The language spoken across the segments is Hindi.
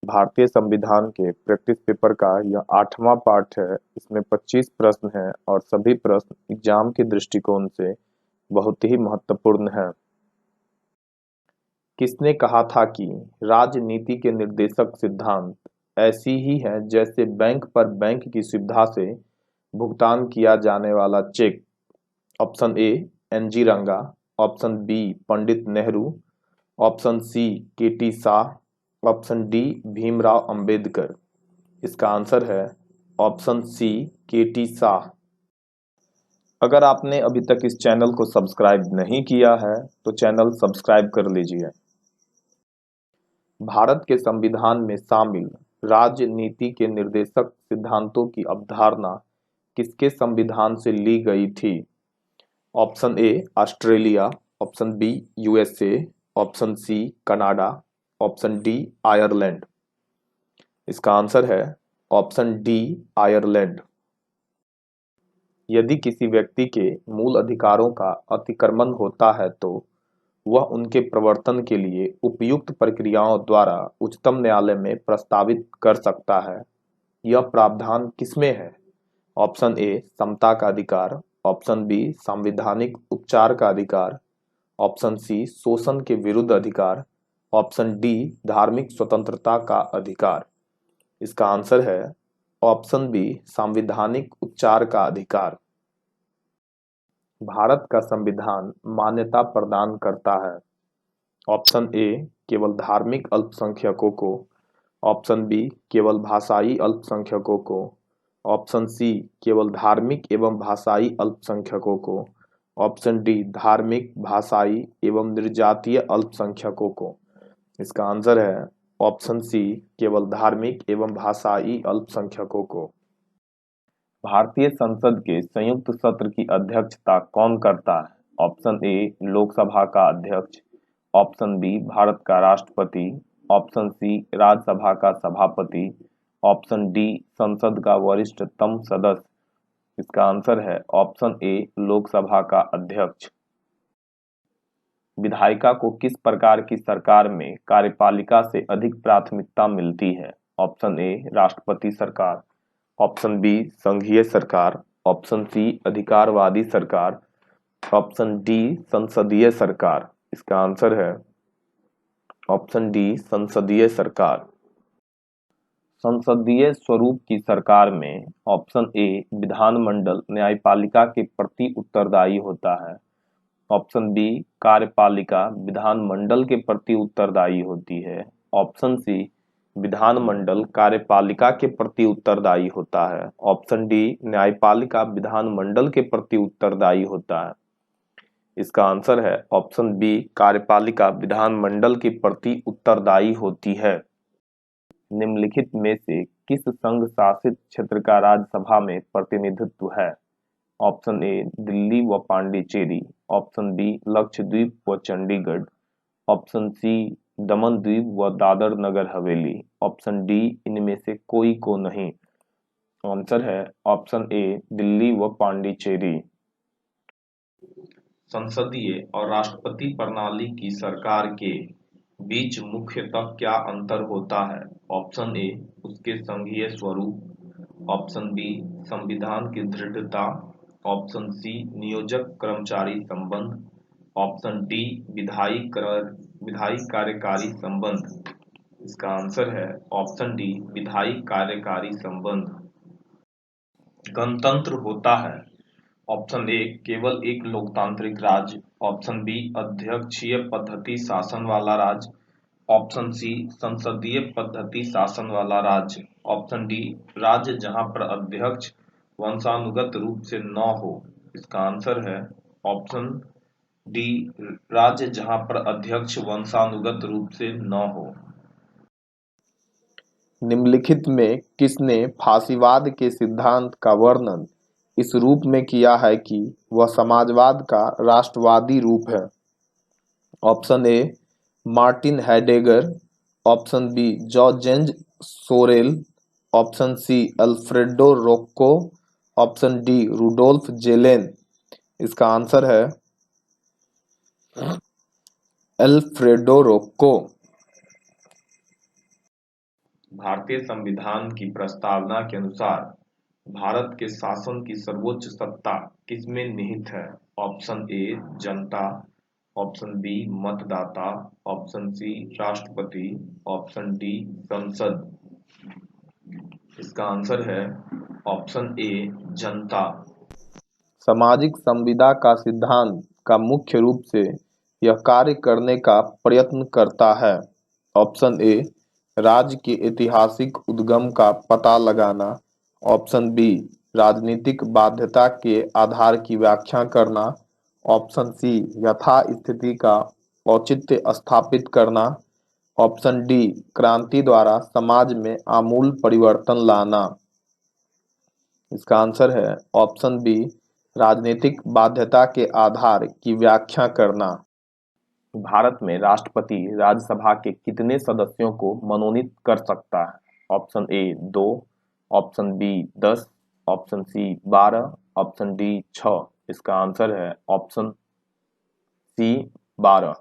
भारतीय संविधान के प्रैक्टिस पेपर का यह 8वां पार्ट है। इसमें 25 प्रश्न हैं और सभी प्रश्न एग्जाम के दृष्टिकोण से बहुत ही महत्वपूर्ण हैं। किसने कहा था कि राजनीति के निर्देशक सिद्धांत ऐसी ही हैं जैसे बैंक पर बैंक की सुविधा से भुगतान किया जाने वाला चेक? ऑप्शन ए एनजी रंगा, option B Pandit Nehru, option C केटी शाह, ऑप्शन डी भीमराव अंबेडकर। इसका आंसर है ऑप्शन सी केटी शाह। अगर आपने अभी तक इस चैनल को सब्सक्राइब नहीं किया है तो चैनल सब्सक्राइब कर लीजिए। भारत के संविधान में शामिल राजनीति के निर्देशक सिद्धांतों की अवधारणा किसके संविधान से ली गई थी? Option A Australia, option B USA, option C Canada, option D Ireland. इसका आंसर है ऑप्शन डी आयरलैंड। यदि किसी व्यक्ति के मूल अधिकारों का अतिक्रमण होता है तो वह उनके प्रवर्तन के लिए उपयुक्त प्रक्रियाओं द्वारा उच्चतम न्यायालय में प्रस्तावित कर सकता है। यह प्रावधान किसमें है? ऑप्शन ए समता का अधिकार, ऑप्शन बी संवैधानिक उपचार का अधिकार, ऑप्शन सी शोषण के विरुद्ध अधिकार, ऑप्शन डी धार्मिक स्वतंत्रता का अधिकार। इसका आंसर है ऑप्शन बी संवैधानिक उपचार का अधिकार। भारत का संविधान मान्यता प्रदान करता है। ऑप्शन ए केवल धार्मिक अल्पसंख्यकों को, ऑप्शन बी केवल भाषाई अल्पसंख्यकों को, ऑप्शन सी केवल धार्मिक एवं भाषाई अल्पसंख्यकों को, ऑप्शन डी धार्मिक भाषाई एवं निर्जातीय अल्पसंख्यकों को। इसका आंसर है ऑप्शन सी केवल धार्मिक एवं भाषाई अल्पसंख्यकों को। भारतीय संसद के संयुक्त सत्र की अध्यक्षता कौन करता है? ऑप्शन ए लोकसभा का अध्यक्ष, ऑप्शन बी भारत का राष्ट्रपति, ऑप्शन सी राज्यसभा का सभापति, ऑप्शन डी संसद का वरिष्ठतम सदस्य। इसका आंसर है ऑप्शन ए लोकसभा का अध्यक्ष। विधायिका को किस प्रकार की सरकार में कार्यपालिका से अधिक प्राथमिकता मिलती है? ऑप्शन ए राष्ट्रपति सरकार, ऑप्शन बी संघीय सरकार, ऑप्शन सी अधिकारवादी सरकार, ऑप्शन डी संसदीय सरकार। इसका आंसर है ऑप्शन डी संसदीय सरकार। संसदीय स्वरूप की सरकार में ऑप्शन ए विधानमंडल न्यायपालिका के प्रति उत्तरदायी होता है, ऑप्शन बी कार्यपालिका विधानमंडल के प्रति उत्तरदायी होती है, ऑप्शन सी विधानमंडल कार्यपालिका के प्रति उत्तरदायी होता है, ऑप्शन डी न्यायपालिका विधानमंडल के प्रति उत्तरदायी होता है। इसका आंसर है ऑप्शन बी कार्यपालिका विधानमंडल के प्रति उत्तरदायी होती है। निम्नलिखित में से किस संघ शासित क्षेत्र का राज्यसभा में प्रतिनिधित्व है? ऑप्शन ए दिल्ली व पांडिचेरी, ऑप्शन बी लक्षद्वीप व चंडीगढ़, ऑप्शन सी दमन द्वीप व दादर नगर हवेली, ऑप्शन डी इनमें से कोई को नहीं। आंसर है ऑप्शन ए दिल्ली व पांडिचेरी। संसदीय और राष्ट्रपति प्रणाली की सरकार के बीच मुख्यतः क्या अंतर होता है? ऑप्शन ए उसके संघीय स्वरूप, ऑप्शन बी संविधान की दृढ़ता, ऑप्शन सी नियोजक कर्मचारी संबंध, ऑप्शन डी विधायी कार्यकारी संबंध। इसका आंसर है ऑप्शन डी विधायी कार्यकारी संबंध। गणतंत्र होता है। ऑप्शन ए केवल एक लोकतांत्रिक राज्य, ऑप्शन बी अध्यक्षीय पद्धति शासन वाला राज्य, ऑप्शन सी संसदीय पद्धति शासन वाला राज्य, ऑप्शन डी राज्य जहां पर अध्यक्ष वंशानुगत रूप से न हो। इसका आंसर है ऑप्शन डी राज्य जहां पर अध्यक्ष वंशानुगत रूप से न हो। निम्नलिखित में किसने फांसीवाद के सिद्धांत का वर्णन इस रूप में किया है कि वह समाजवाद का राष्ट्रवादी रूप है? Option A Martin Heidegger, option B George Sorel, option C Alfredo Rocco, option D Rudolf Kjellen. इसका आंसर है अल्फ्रेडो रोक्को। भारतीय संविधान की प्रस्तावना के अनुसार भारत के शासन की सर्वोच्च सत्ता किसमें निहित है? ऑप्शन ए जनता, ऑप्शन बी मतदाता, ऑप्शन सी राष्ट्रपति, ऑप्शन डी संसद। इसका आंसर है ऑप्शन ए जनता। सामाजिक संविदा का सिद्धांत का मुख्य रूप से यह कार्य करने का प्रयत्न करता है। ऑप्शन ए राज्य के ऐतिहासिक उद्गम का पता लगाना, ऑप्शन बी राजनीतिक बाध्यता के आधार की व्याख्या करना, ऑप्शन सी यथास्थिति का औचित्य स्थापित करना, ऑप्शन डी क्रांति द्वारा समाज में आमूल परिवर्तन लाना। इसका आंसर है ऑप्शन बी राजनीतिक बाध्यता के आधार की व्याख्या करना। भारत में राष्ट्रपति राज्यसभा के कितने सदस्यों को मनोनीत कर सकता है? Option A 2, option B 10, option C 12, option D 6। इसका आंसर है ऑप्शन सी 12।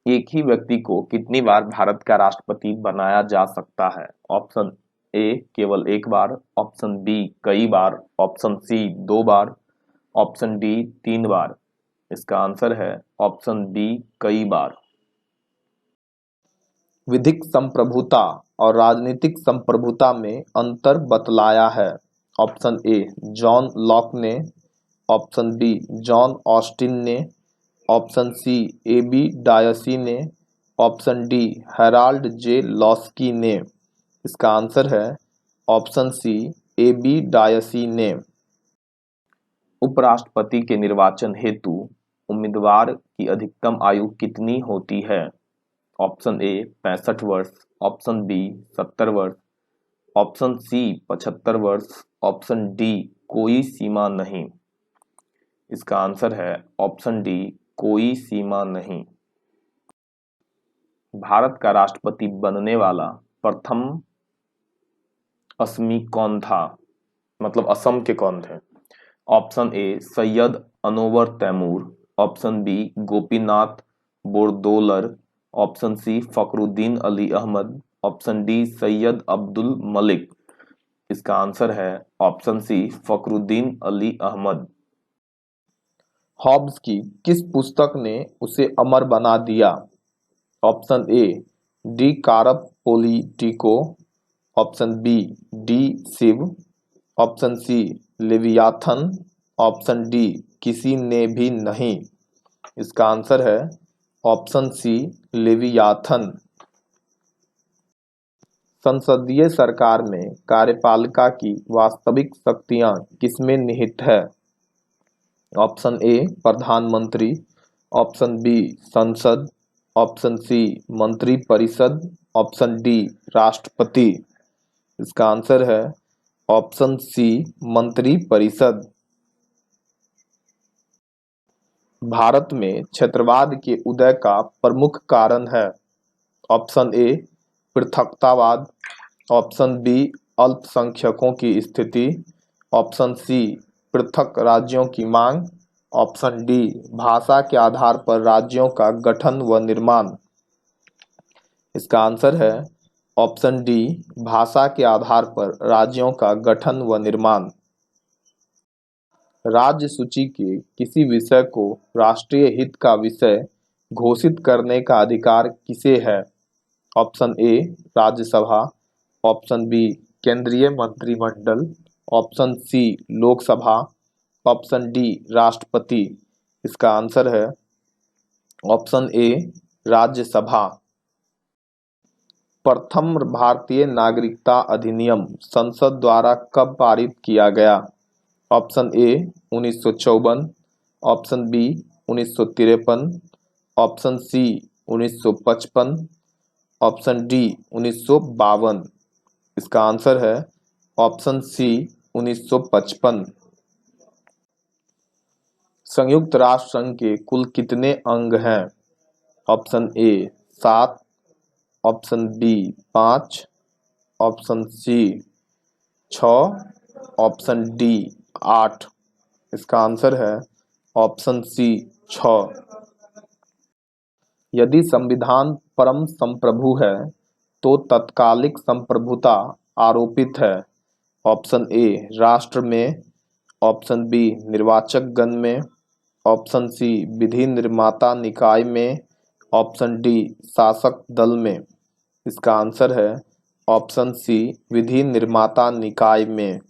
एक ही व्यक्ति को कितनी बार भारत का राष्ट्रपति बनाया जा सकता है? ऑप्शन ए केवल एक बार, ऑप्शन बी कई बार, ऑप्शन सी 2 बार, ऑप्शन डी 3 बार। इसका आंसर है ऑप्शन बी कई बार। विधिक संप्रभुता और राजनीतिक संप्रभुता में अंतर बतलाया है। ऑप्शन ए जॉन लॉक ने, ऑप्शन बी जॉन ऑस्टिन ने, ऑप्शन सी ए.बी. डायसी ने, ऑप्शन डी हेराल्ड जे लॉस्की ने। इसका आंसर है ऑप्शन सी ए.बी. डायसी ने। उपराष्ट्रपति के निर्वाचन हेतु उम्मीदवार की अधिकतम आयु कितनी होती है? ऑप्शन ए 65 वर्ष, ऑप्शन बी 70 वर्ष, ऑप्शन सी 75 वर्ष, ऑप्शन डी कोई सीमा नहीं। इसका आंसर है ऑप्शन डी कोई सीमा नहीं। भारत का राष्ट्रपति बनने वाला प्रथम असमी कौन था? मतलब असम के कौन थे? Option A Syed Anwar Taimur, option B Gopinath Bordoloi, option C Fakhruddin Ali Ahmed, option D Syed Abdul Malik. इसका आंसर है option C Fakhruddin Ali Ahmed. Hobbes की किस पुस्तक ने उसे अमर बना दिया? Option A De Corpore Politico, option B De Cive, option C Leviathan, option D किसी ने भी नहीं। इसका आंसर है ऑप्शन सी लेवियाथन। संसदीय सरकार में कार्यपालिका की वास्तविक शक्तियां किसमें निहित है? ऑप्शन ए प्रधानमंत्री, ऑप्शन बी संसद, ऑप्शन सी मंत्री परिषद, ऑप्शन डी राष्ट्रपति। इसका आंसर है ऑप्शन सी मंत्री परिषद। भारत में क्षेत्रवाद के उदय का प्रमुख कारण है। ऑप्शन ए पृथकतावाद, ऑप्शन बी अल्पसंख्यकों की स्थिति, ऑप्शन सी पृथक राज्यों की मांग, ऑप्शन डी भाषा के आधार पर राज्यों का गठन व निर्माण। इसका आंसर है ऑप्शन डी भाषा के आधार पर राज्यों का गठन व निर्माण। राज्य सूची के किसी विषय को राष्ट्रीय हित का विषय घोषित करने का अधिकार किसे है? Option A Rajya Sabha, option B केंद्रीय मंत्रिमंडल, option C Lok Sabha, option D राष्ट्रपति। इसका आंसर है ऑप्शन ए राज्यसभा। प्रथम भारतीय नागरिकता अधिनियम संसद द्वारा कब पारित किया गया? Option A 1954, option B 1953, option C 1955, option D 1952। इसका आंसर है ऑप्शन सी 1955। संयुक्त राष्ट्र संघ के कुल कितने अंग हैं? Option A 7, option B 5, option C 6, option D 8। इसका आंसर है ऑप्शन सी 6। यदि संविधान परम संप्रभु है तो तत्कालिक संप्रभुता आरोपित है? ऑप्शन ए राष्ट्र में, ऑप्शन बी निर्वाचक गण में, ऑप्शन सी विधि निर्माता निकाय में, ऑप्शन डी शासक दल में। इसका आंसर है ऑप्शन सी विधि निर्माता निकाय में।